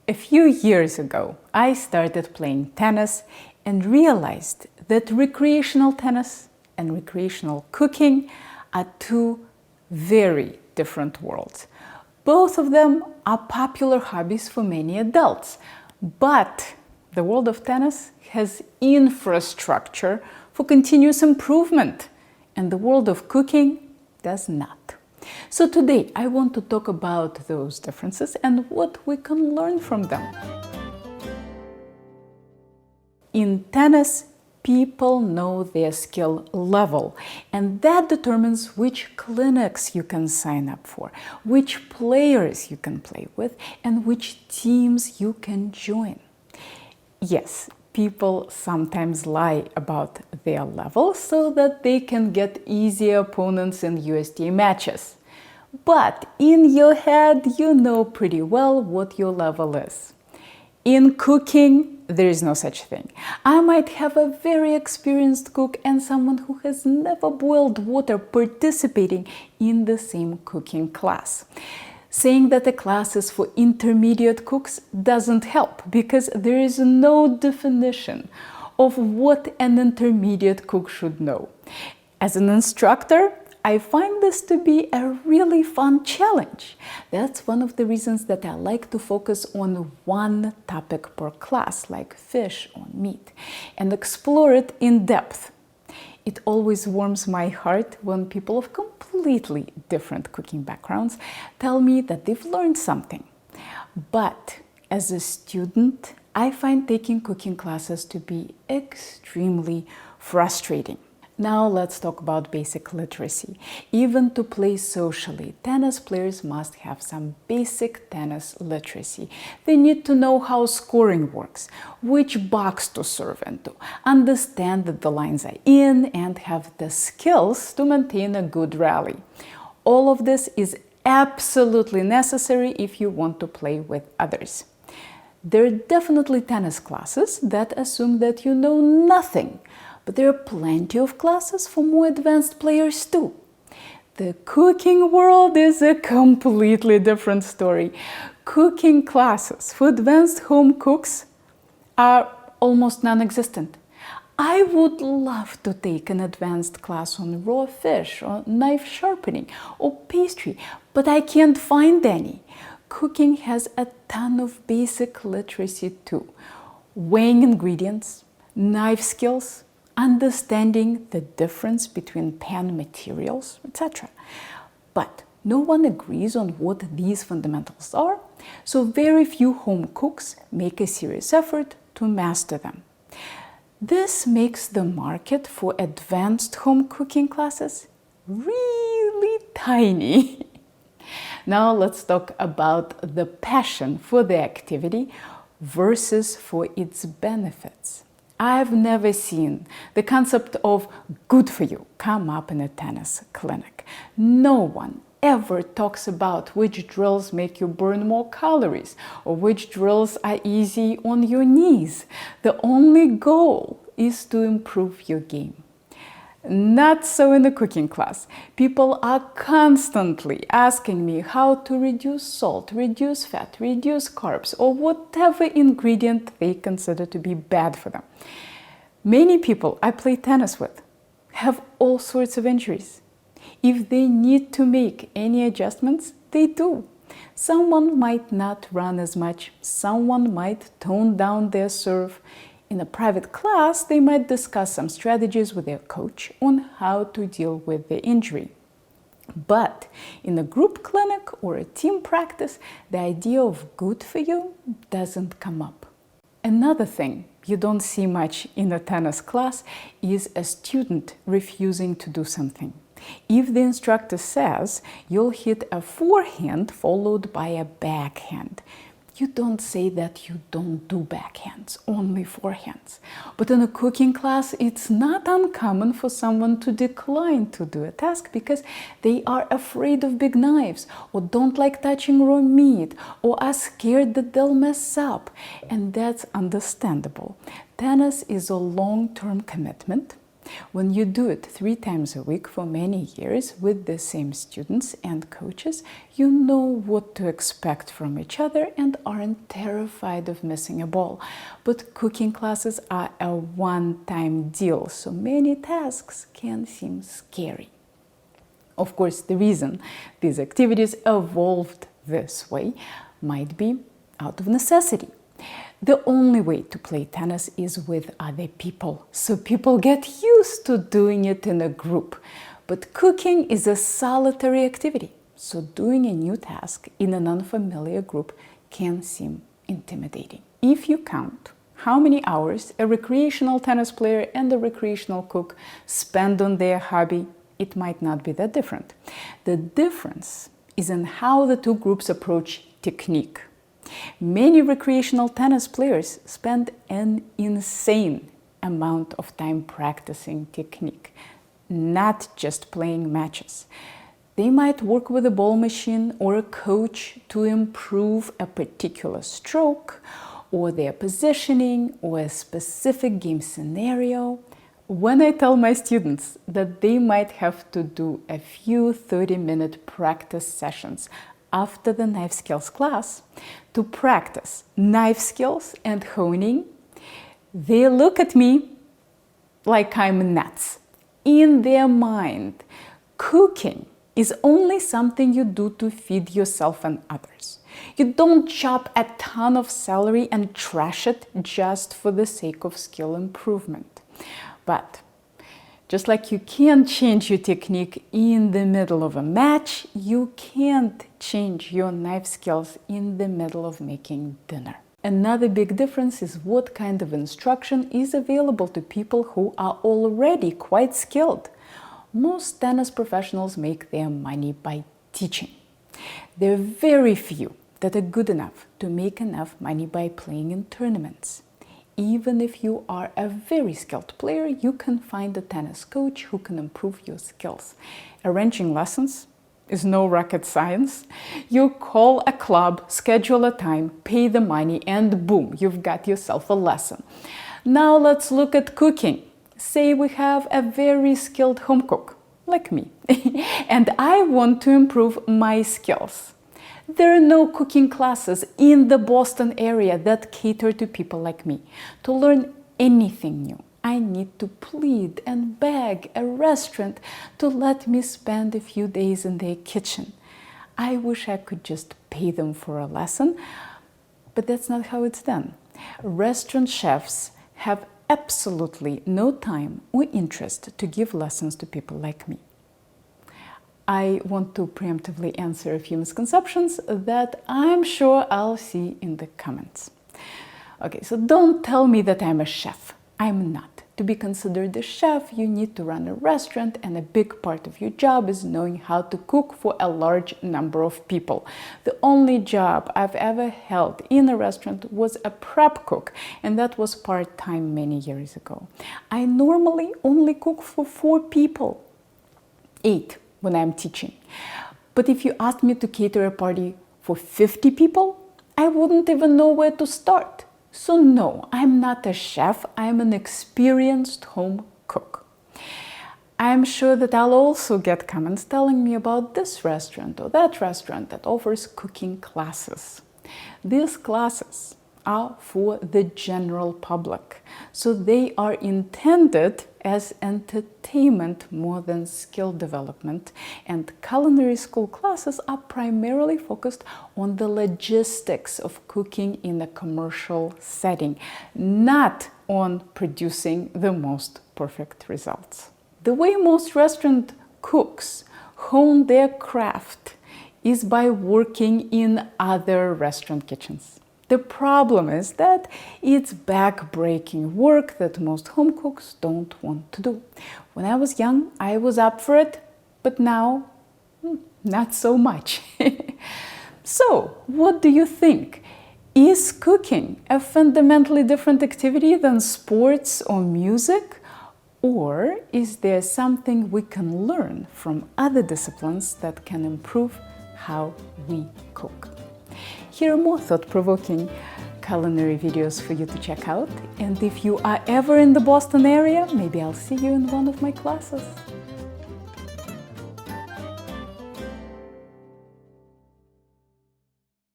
A few years ago, I started playing tennis and realized that recreational tennis and recreational cooking are two very different worlds. Both of them are popular hobbies for many adults, but the world of tennis has infrastructure for continuous improvement, and the world of cooking does not. So today I want to talk about those differences and what we can learn from them. In tennis, people know their skill level, and that determines which clinics you can sign up for, which players you can play with, and which teams you can join. Yes, people sometimes lie about their level so that they can get easy opponents in USTA matches. But in your head, you know pretty well what your level is. In cooking, there is no such thing. I might have a very experienced cook and someone who has never boiled water participating in the same cooking class. Saying that a class is for intermediate cooks doesn't help because there is no definition of what an intermediate cook should know. As an instructor, I find this to be a really fun challenge. That's one of the reasons that I like to focus on one topic per class, like fish or meat, and explore it in depth. It always warms my heart when people of completely different cooking backgrounds tell me that they've learned something. But as a student, I find taking cooking classes to be extremely frustrating. Now let's talk about basic literacy. Even to play socially, tennis players must have some basic tennis literacy. They need to know how scoring works, which box to serve into, understand that the lines are in, and have the skills to maintain a good rally. All of this is absolutely necessary if you want to play with others. There are definitely tennis classes that assume that you know nothing. But there are plenty of classes for more advanced players too. The cooking world is a completely different story. Cooking classes for advanced home cooks are almost non-existent. I would love to take an advanced class on raw fish, or knife sharpening, or pastry, but I can't find any. Cooking has a ton of basic literacy too. Weighing ingredients, knife skills, understanding the difference between pan materials, etc. But no one agrees on what these fundamentals are, so very few home cooks make a serious effort to master them. This makes the market for advanced home cooking classes really tiny. Now let's talk about the passion for the activity versus for its benefits. I've never seen the concept of good for you come up in a tennis clinic. No one ever talks about which drills make you burn more calories or which drills are easy on your knees. The only goal is to improve your game. Not so in the cooking class. People are constantly asking me how to reduce salt, reduce fat, reduce carbs, or whatever ingredient they consider to be bad for them. Many people I play tennis with have all sorts of injuries. If they need to make any adjustments, they do. Someone might not run as much, someone might tone down their serve. In a private class, they might discuss some strategies with their coach on how to deal with the injury. But in a group clinic or a team practice, the idea of good for you doesn't come up. Another thing you don't see much in a tennis class is a student refusing to do something. If the instructor says you'll hit a forehand followed by a backhand, you don't say that you don't do backhands, only forehands. But in a cooking class, it's not uncommon for someone to decline to do a task because they are afraid of big knives, or don't like touching raw meat, or are scared that they'll mess up. And that's understandable. Tennis is a long-term commitment. When you do it 3 times a week for many years with the same students and coaches, you know what to expect from each other and aren't terrified of missing a ball. But cooking classes are a one-time deal, so many tasks can seem scary. Of course, the reason these activities evolved this way might be out of necessity. The only way to play tennis is with other people, so people get used to doing it in a group. But cooking is a solitary activity, so doing a new task in an unfamiliar group can seem intimidating. If you count how many hours a recreational tennis player and a recreational cook spend on their hobby, it might not be that different. The difference is in how the two groups approach technique. Many recreational tennis players spend an insane amount of time practicing technique, not just playing matches. They might work with a ball machine or a coach to improve a particular stroke or their positioning or a specific game scenario. When I tell my students that they might have to do a few 30-minute practice sessions after the knife skills class to practice knife skills and honing, they look at me like I'm nuts. In their mind, cooking is only something you do to feed yourself and others. You don't chop a ton of celery and trash it just for the sake of skill improvement. But just like you can't change your technique in the middle of a match, you can't change your knife skills in the middle of making dinner. Another big difference is what kind of instruction is available to people who are already quite skilled. Most tennis professionals make their money by teaching. There are very few that are good enough to make enough money by playing in tournaments. Even if you are a very skilled player, you can find a tennis coach who can improve your skills. Arranging lessons is no rocket science. You call a club, schedule a time, pay the money, and boom, you've got yourself a lesson. Now let's look at cooking. Say we have a very skilled home cook, like me, and I want to improve my skills. There are no cooking classes in the Boston area that cater to people like me. To learn anything new, I need to plead and beg a restaurant to let me spend a few days in their kitchen. I wish I could just pay them for a lesson, but that's not how it's done. Restaurant chefs have absolutely no time or interest to give lessons to people like me. I want to preemptively answer a few misconceptions that I'm sure I'll see in the comments. Okay, so don't tell me that I'm a chef. I'm not. To be considered a chef, you need to run a restaurant, and a big part of your job is knowing how to cook for a large number of people. The only job I've ever held in a restaurant was a prep cook, and that was part-time many years ago. I normally only cook for 4 people, 8 when I'm teaching. But if you asked me to cater a party for 50 people, I wouldn't even know where to start. So no, I'm not a chef, I'm an experienced home cook. I'm sure that I'll also get comments telling me about this restaurant or that restaurant that offers cooking classes. These classes are for the general public, so they are intended as entertainment more than skill development, and culinary school classes are primarily focused on the logistics of cooking in a commercial setting, not on producing the most perfect results. The way most restaurant cooks hone their craft is by working in other restaurant kitchens. The problem is that it's back-breaking work that most home cooks don't want to do. When I was young, I was up for it, but now, not so much. So, what do you think? Is cooking a fundamentally different activity than sports or music? Or is there something we can learn from other disciplines that can improve how we cook? Here are more thought-provoking culinary videos for you to check out. And if you are ever in the Boston area, maybe I'll see you in one of my classes.